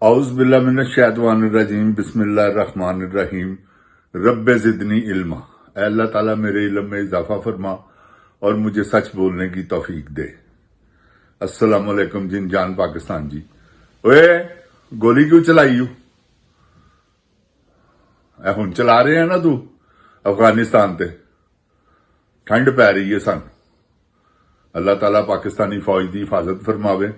औज़ुबिल्लाहिमिनश्शैतानिर्रजीम बिस्मिल्लाहिर्रहमानिर्रहीम रब्बे ज़िदनी इल्मा। ऐ अल्लाह ताला मेरे इल्म में इजाफा फरमा और मुझे सच बोलने की तौफीक दे। अस्सलाम वालेकुम जिन जान पाकिस्तान जी। ओए गोली क्यों चलाई यू? हुण चला रहे हैं ना तू अफगानिस्तान ते। ठंड पै रही है सन। अल्लाह ताला पाकिस्तानी फौज की हिफाजत फरमावे,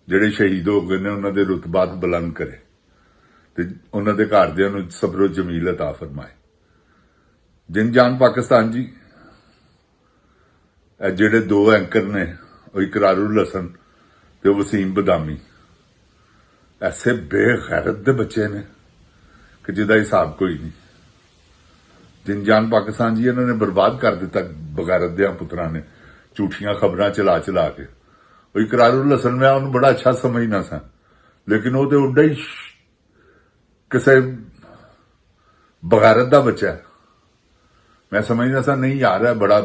ਜਿਹੜੇ शहीद हो गए ने उन्होंने रुतबात बुलंद करे ते उन्होंने घरदियां नूं सबरो जमील अता फरमाए। जिन जान पाकिस्तान जी, ਜਿਹੜੇ दो एंकर ने इकरारुल हसन ते वसीम बदामी, ऐसे बेगैरत दे बच्चे ने कि जिहदा हिसाब कोई नहीं। जिन जान पाकिस्तान जी इन्होंने बर्बाद कर दिता बगैरत दे पुत्रां ने, झूठियां खबरां चला चला के। इकरारुल हसन मैं उन्हें बड़ा अच्छा समझना सा, लेकिन वो तो उड्डा ही किसी बगैरत का बच्चा है। मैं समझना सा नहीं यार है बड़ा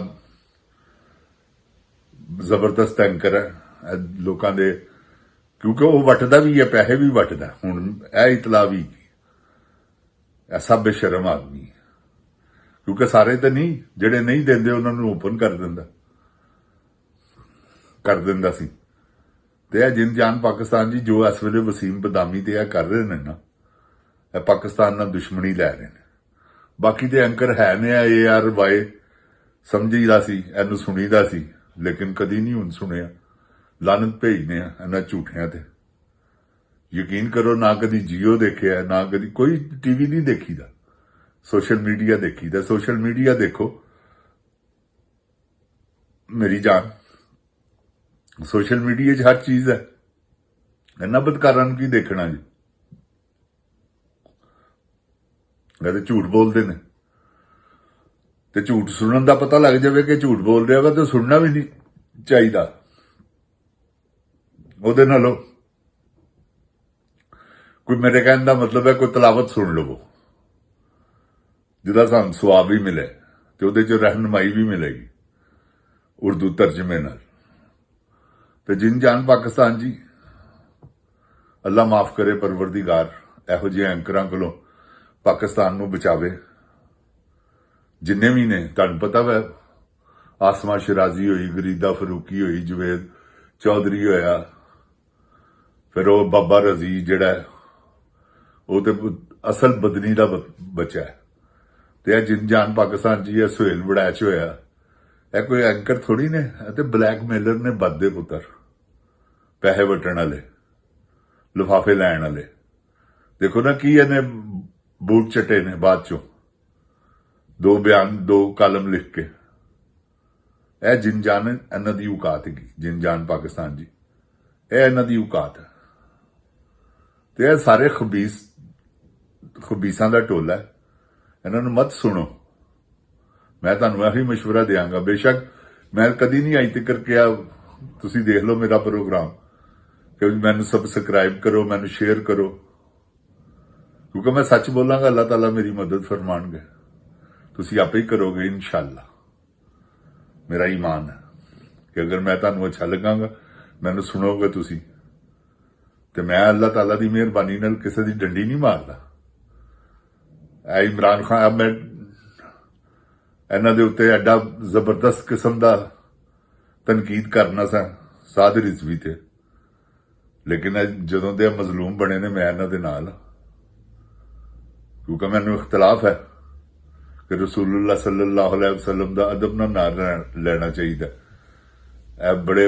जबरदस्त एंकर है लोगों के, क्योंकि वो वटदा भी है, पैसे भी वटदा। हुण यह इतला भी ऐसा बेशरम आदमी है, क्योंकि सारे तो नहीं, जेडे नहीं देंदे उन्होंने ओपन कर दिंदा सी। ते जिन जान पाकिस्तान जी जो इस वेले वसीम बदामी ते कर रहे हैं ना, पाकिस्तान नाल दुश्मनी लै रहे हैं। बाकी ते एंकर है ने ARY समझीदा सी, इनू सुनीदा सी, लेकिन कदी नहीं हुण सुनिया। लानत भेजने इन्हां झूठियां ते। यकीन करो ना कदी जियो देखिया, ना कदी कोई टीवी नहीं देखीदा, सोशल मीडिया देखीदा। सोशल मीडिया देखो मेरी जान, सोशल मीडिया च हर चीज है। इन्ना बदकारां नूं की देखना जी? तो झूठ बोलते ने ते झूठ सुनने का पता लग जाए कि झूठ बोल रहा वा, तो सुनना भी नहीं चाहिए। ਉਹਦੇ ਨਾਲੋਂ कोई मेरे कहने का मतलब है कोई तलावत सुन लवो, जिहदा सानूं सवाब भी मिले ते ਉਹਦੇ च रहनुमाई भी मिलेगी उर्दू तर्जमे नाल। ते जिन जान पाकिस्तान जी, अल्लाह माफ करे परवरदिगार इहो जिहे एंकरां कोलों पाकिस्तान नूं बचावे। जिन्ने भी ने तुहानूं पता वै, आसमा शिराजी होई, गरीदा फरूकी होई, जवेद चौधरी होया, फिर वो बाबा रजी जिहड़ा वो तो असल बदनी का बच्चा है। ते जिन जान पाकिस्तान जी सुहेल वड़ैच होया, यह कोई एंकर थोड़ी ने, ते ब्लैकमेलर ने बददे पुत्र, पैसे वटण वाले, लिफाफे लैण वाले। देखो ना की इन्हें बूट चटे ने बाद चो, दो बयान दो कालम लिख के। यह जिन जान इन्हां दी औकात है, जिन जान पाकिस्तान जी, यह इन्हां दी औकात है। तो यह सारे खबीसां दा टोला है, इन्हां नूं मत सुनो। मैं तुहानूं यही मशवरा देंगा। बेशक मैं कदी नहीं अज तक किया, तुसीं देख लो मेरा प्रोग्राम, कि मैनूं सबसक्राइब करो, मैनूं शेयर करो, क्योंकि मैं सच बोलांगा अल्लाह ताला मेरी मदद फरमाणगे। तुसीं आपे ही करोगे इंशाअल्लाह। मेरा ईमान है कि अगर मैं तुहानूं अच्छा लगांगा, मैनूं सुनोगे तुसीं, ते मैं अल्लाह ताला की मेहरबानी नाल किसी की डंडी नहीं मारदा। इमरान खान मैं इन्हां दे उत्ते एडा जबरदस्त किस्म का तनकीद करना सा साध रिजवी ते, लेकिन जदों दे मजलूम बने ने मैं इन्हां दे नाल, क्योंकि मैनूं इख्तलाफ है कि रसूलुल्लाह सल्लल्लाहु अलैहि वसल्लम का अदब नाल लेना चाहिए। बड़े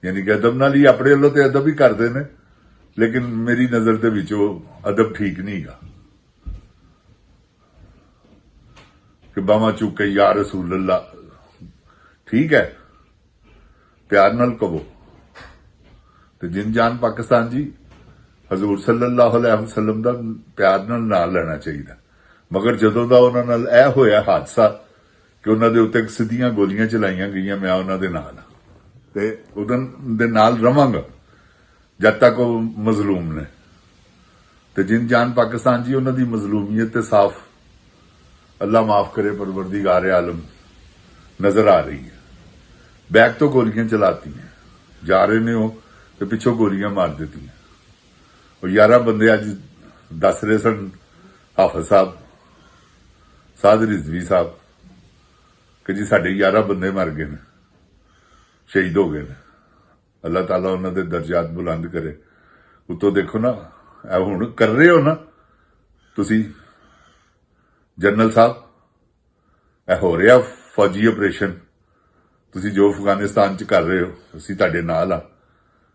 यानी कि अदब नाल ही अपने वालों ते अदब ही करते हैं, लेकिन मेरी नजर दे विच वो अदब ठीक नहीं गा कि बावा चुक के या रसूल अल्लाह। ठीक है, प्यार नाल कहो। ते जिन जान पाकिस्तान जी, हजूर सल्लल्लाहु अलैहि वसल्लम का प्यार नाल लेना चाहिए। मगर जदों दा उन्हां नाल यह होया हादसा कि उन्हां दे उत्ते सीधियां गोलियां चलाईयां गईयां, मैं उन्हां दे नाल ते उदन दे नाल रवांगा जद तक वो मजलूम ने। ते जिन जान पाकिस्तान जी, उन्हां दी मजलूमियत ते साफ अल्लाह माफ करे परवरदिगार आलम नजर आ रही है। बैक तो गोलियां चलाती हैं, जा रहे ने वो, ते पिछों गोलियां मार देती हैं। ਉਹ 11 ਬੰਦੇ ਅੱਜ ਦੱਸ ਰਹੇ ਸਨ, ਹਾਫਿਜ਼ ਸਾਹਿਬ, ਸਾਦ ਰਿਜ਼ਵੀ ਸਾਹਿਬ, ਕਿ ਜੀ ਸਾਡੇ 11 ਬੰਦੇ ਮਰ ਗਏ ਨੇ, ਸ਼ਹੀਦ ਹੋ ਗਏ ਨੇ। ਅੱਲਾਹ ਤਾਲਾ ਉਹਨਾਂ ਦੇ ਦਰਜਾਤ ਬੁਲੰਦ ਕਰੇ। ਉੱਤੋਂ ਦੇਖੋ ਨਾ, ਇਹ ਹੁਣ ਕਰ ਰਹੇ ਹੋ ਨਾ ਤੁਸੀਂ ਜਨਰਲ ਸਾਹਿਬ, ਇਹ ਹੋ ਰਿਹਾ ਫੌਜੀ ਆਪਰੇਸ਼ਨ, ਤੁਸੀਂ ਜੋ ਅਫਗਾਨਿਸਤਾਨ 'ਚ ਕਰ ਰਹੇ ਹੋ, ਅਸੀਂ ਤੁਹਾਡੇ ਨਾਲ ਆ।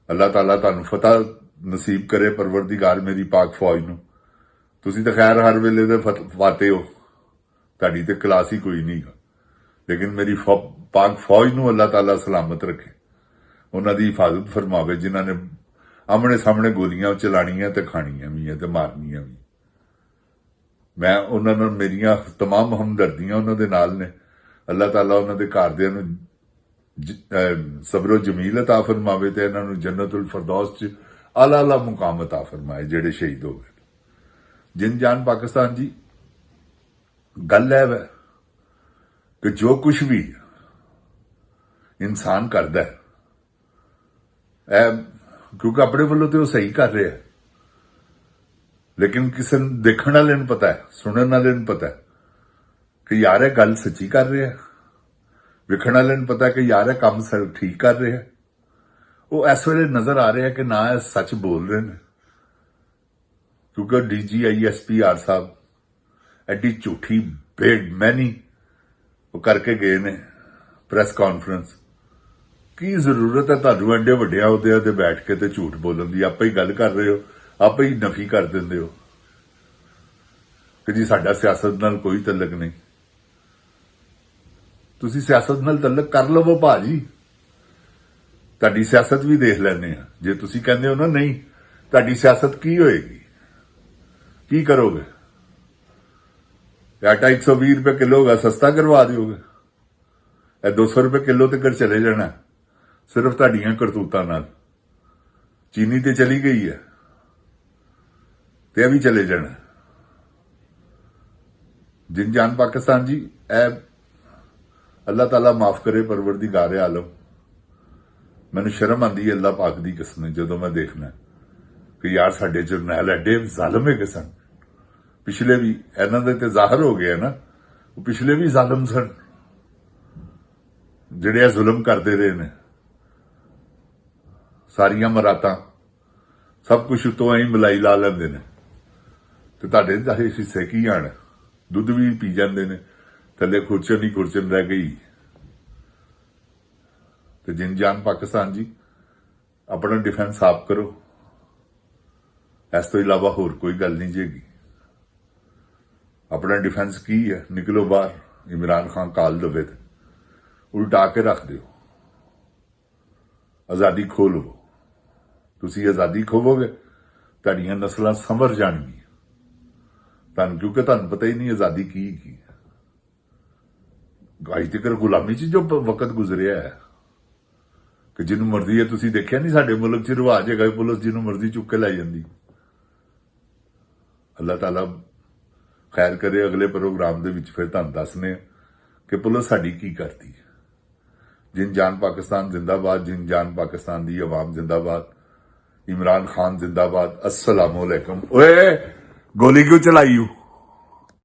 ਅੱਲਾਹ ਤਾਲਾ ਤੁਹਾਨੂੰ ਫਤਹ ਨਸੀਬ ਕਰੇ ਪਰਵਰਦੀਗਾਰ ਮੇਰੀ ਪਾਕ ਫੌਜ ਨੂੰ। ਤੁਸੀਂ ਤਾਂ ਖੈਰ ਹਰ ਵੇਲੇ ਦੇ ਫਾਤੇ ਹੋ, ਤੁਹਾਡੀ ਤੇ ਕਲਾਸ ਹੀ ਕੋਈ ਨਹੀਂ, ਲੇਕਿਨ ਮੇਰੀ ਪਾਕ ਫੌਜ ਨੂੰ ਅੱਲਾਹ ਤਾਲਾ ਸਲਾਮਤ ਰੱਖੇ, ਉਹਨਾਂ ਦੀ ਹਿਫਾਜ਼ਤ ਫਰਮਾਵੇ, ਜਿਨ੍ਹਾਂ ਨੇ ਆਮਣੇ ਸਾਹਮਣੇ ਗੋਲੀਆਂ ਚਲਾਣੀਆਂ ਤੇ ਖਾਣੀਆਂ ਵੀ ਹੈ ਤੇ ਮਾਰਨੀਆਂ ਵੀ। ਮੈਂ ਉਹਨਾਂ ਨਾਲ, ਮੇਰੀਆਂ तमाम ਹਮਦਰਦੀਆਂ ਉਹਨਾਂ ਦੇ ਨਾਲ ਨੇ। ਅੱਲਾਹ ਤਾਲਾ ਉਹਨਾਂ ਦੇ ਘਰਦਿਆਂ ਨੂੰ ਸਬਰੋ ਜਮੀਲ ਅਤਾ ਫਰਮਾਵੇ ਤੇ ਇਹਨਾਂ ਨੂੰ ਜੰਨਤੁਲ ਫਿਰਦੌਸ 'ਚ ਆਲਾ ਮੁਕਾਮ ਅਤਾ ਫਰਮਾਏ ਜਿਹੜੇ ਸ਼ਹੀਦ ਹੋ ਗਏ। ਜਿੰਦ ਜਾਨ ਪਾਕਿਸਤਾਨ ਜੀ, ਗੱਲ ਹੈ ਕਿ ਜੋ ਕੁਝ ਵੀ ਇਨਸਾਨ ਕਰਦਾ ਹੈ, ਕਿਉਂਕਿ ਆਪਣੇ ਵੱਲੋਂ ਤੇ ਉਹ ਸਹੀ ਕਰ ਰਿਹਾ, ਲੇਕਿਨ ਕਿਸੇ ਨੂੰ ਦੇਖਣ ਵਾਲੇ ਨੂੰ ਪਤਾ ਹੈ, ਸੁਣਨ ਵਾਲੇ ਨੂੰ ਪਤਾ ਹੈ ਕਿ ਯਾਰ ਇਹ ਗੱਲ ਸੱਚੀ ਕਰ ਰਿਹਾ, ਵੇਖਣ ਵਾਲੇ ਨੂੰ ਪਤਾ ਕਿ ਯਾਰ ਇਹ ਕੰਮ ਠੀਕ ਕਰ ਰਿਹਾ। ਉਹ ਇਸ ਵੇਲੇ ਨਜ਼ਰ ਆ ਰਿਹਾ ਕਿ ਨਾ ਇਹ ਸੱਚ ਬੋਲ ਰਹੇ ਨੇ, ਕਿਉਂਕਿ DGISPR ਸਾਹਿਬ ਐਡੀ ਝੂਠੀ ਬੇਮੈਨੀ ਉਹ ਕਰਕੇ ਗਏ ਨੇ ਪ੍ਰੈਸ ਕਾਨਫਰੰਸ। ਕੀ ਜ਼ਰੂਰਤ ਹੈ ਤੁਹਾਨੂੰ ਐਡੇ ਵੱਡੇ ਅਹੁਦਿਆਂ ਤੇ ਬੈਠ ਕੇ ਤੇ ਝੂਠ ਬੋਲਣ ਦੀ? ਆਪੇ ਹੀ ਗੱਲ ਕਰ ਰਹੇ ਹੋ, ਆਪੇ ਹੀ ਨਫੀ ਕਰ ਦਿੰਦੇ ਹੋ ਕਿ ਜੀ ਸਾਡਾ ਸਿਆਸਤ ਨਾਲ ਕੋਈ ਤਲਕ ਨਹੀਂ। ਤੁਸੀਂ ਸਿਆਸਤ ਨਾਲ ਤਲਕ ਕਰ ਲਵੋ ਭਾਜੀ, ਤੁਹਾਡੀ ਸਿਆਸਤ ਵੀ ਦੇਖ ਲੈਂਦੇ ਆ। ਜੇ ਤੁਸੀਂ ਕਹਿੰਦੇ ਹੋ ਨਾ ਨਹੀਂ, ਤੁਹਾਡੀ ਸਿਆਸਤ ਕੀ ਹੋਏਗੀ, ਕੀ ਕਰੋਗੇ? ਆਟਾ 120 ਰੁਪਏ ਕਿਲੋ ਹੋਗਾ, ਸਸਤਾ ਕਰਵਾ ਦਿਓਗੇ? ਇਹ 200 ਰੁਪਏ ਕਿਲੋ ਤੱਕ ਚਲੇ ਜਾਣਾ ਸਿਰਫ ਤੁਹਾਡੀਆਂ ਕਰਤੂਤਾਂ ਨਾਲ। ਚੀਨੀ ਤੇ ਚਲੀ ਗਈ ਹੈ ਤੇ ਇਹ ਵੀ ਚਲੇ ਜਾਣਾ। ਜਿੰਦ ਜਾਨ ਪਾਕਿਸਤਾਨ ਜੀ, ਇਹ ਅੱਲਾਹ ਤਾਲਾ ਮਾਫ ਕਰੇ ਪਰਵਰਦੀਗਾਰ ਆਲਮ। ਮੈਨੂੰ ਸ਼ਰਮ ਆਉਂਦੀ ਹੈ ਅੱਲਾਹ ਪਾਕ ਦੀ ਕਸਮ ਹੈ ਜਦੋਂ ਮੈਂ ਦੇਖਣਾ ਕਿ ਯਾਰ ਸਾਡੇ ਜਰਨੈਲ ਐਡੇ ਜ਼ਾਲਮ ਹੈਗੇ ਸਨ। ਪਿਛਲੇ ਵੀ ਇਹਨਾਂ ਦੇ ਤੇ ਜ਼ਾਹਰ ਹੋ ਗਿਆ ਨਾ, ਉਹ ਪਿਛਲੇ ਵੀ ਜ਼ਾਲਮ ਸਨ ਜਿਹੜੇ ਇਹ ਜ਼ੁਲਮ ਕਰਦੇ ਰਹੇ ਨੇ। ਸਾਰੀਆਂ ਮਰਾਤਾਂ ਸਭ ਕੁਝ ਉਤੋਂ ਐਂ ਮਲਾਈ ਲਾ ਲੈਂਦੇ ਨੇ ਤੇ ਤੁਹਾਡੇ ਹਿੱਸੇ ਕੀ ਆਣ? ਦੁੱਧ ਵੀ ਪੀ ਜਾਂਦੇ ਨੇ, ਥੱਲੇ ਖੁਰਚਣ ਹੀ ਖੁਰਚਣ ਰਹਿ ਗਈ। ਤੇ ਜਿੰਦ ਜਾਨ ਪਾਕਿਸਤਾਨ ਜੀ, ਆਪਣਾ ਡਿਫੈਂਸ ਆਪ ਕਰੋ, ਇਸ ਤੋਂ ਇਲਾਵਾ ਹੋਰ ਕੋਈ ਗੱਲ ਨਹੀਂ ਜੇਗੀ। ਆਪਣਾ ਡਿਫੈਂਸ ਕੀ ਹੈ? ਨਿਕਲੋ ਬਾਹਰ, ਇਮਰਾਨ ਖਾਨ ਕਾਲ ਦਵੇ ਤੇ ਉਲਟਾ ਕੇ ਰੱਖ ਦਿਓ, ਆਜ਼ਾਦੀ ਖੋਹ ਲਵੋ। ਤੁਸੀਂ ਆਜ਼ਾਦੀ ਖੋਵੋਗੇ, ਤੁਹਾਡੀਆਂ ਨਸਲਾਂ ਸੰਵਰ ਜਾਣਗੀਆਂ। ਕਿਉਂਕਿ ਤੁਹਾਨੂੰ ਪਤਾ ਹੀ ਨਹੀਂ ਆਜ਼ਾਦੀ ਕੀ ਅੱਜ ਤੱਕ ਗੁਲਾਮੀ 'ਚ ਜੋ ਵਕਤ ਗੁਜ਼ਰਿਆ ਹੈ ਕਿ ਜਿਹਨੂੰ ਮਰਜ਼ੀ ਹੈ, ਤੁਸੀਂ ਦੇਖਿਆ ਨਹੀਂ ਸਾਡੇ ਮੁਲਕ 'ਚ ਰਿਵਾਜ ਹੈਗਾ ਪੁਲਿਸ ਜਿਹਨੂੰ ਮਰਜ਼ੀ ਚੁੱਕ ਕੇ ਲੈ ਜਾਂਦੀ। ਅੱਲਾਹ ਤਾਲਾ ਖੈਰ ਕਰੇ, ਅਗਲੇ ਪ੍ਰੋਗਰਾਮ ਦੇ ਵਿੱਚ ਫਿਰ ਤੁਹਾਨੂੰ ਦੱਸਨੇ ਕਿ ਪੁਲਿਸ ਸਾਡੀ ਕੀ ਕਰਦੀ ਹੈ। ਜਿੰਦ ਜਾਨ ਪਾਕਿਸਤਾਨ ਜ਼ਿੰਦਾਬਾਦ, ਜਿੰਦ ਜਾਨ ਪਾਕਿਸਤਾਨ ਦੀ ਆਵਾਮ ਜ਼ਿੰਦਾਬਾਦ, इमरान खान जिंदाबाद। अस्सलामुअलैकुम। ओए गोली क्यों चलाई?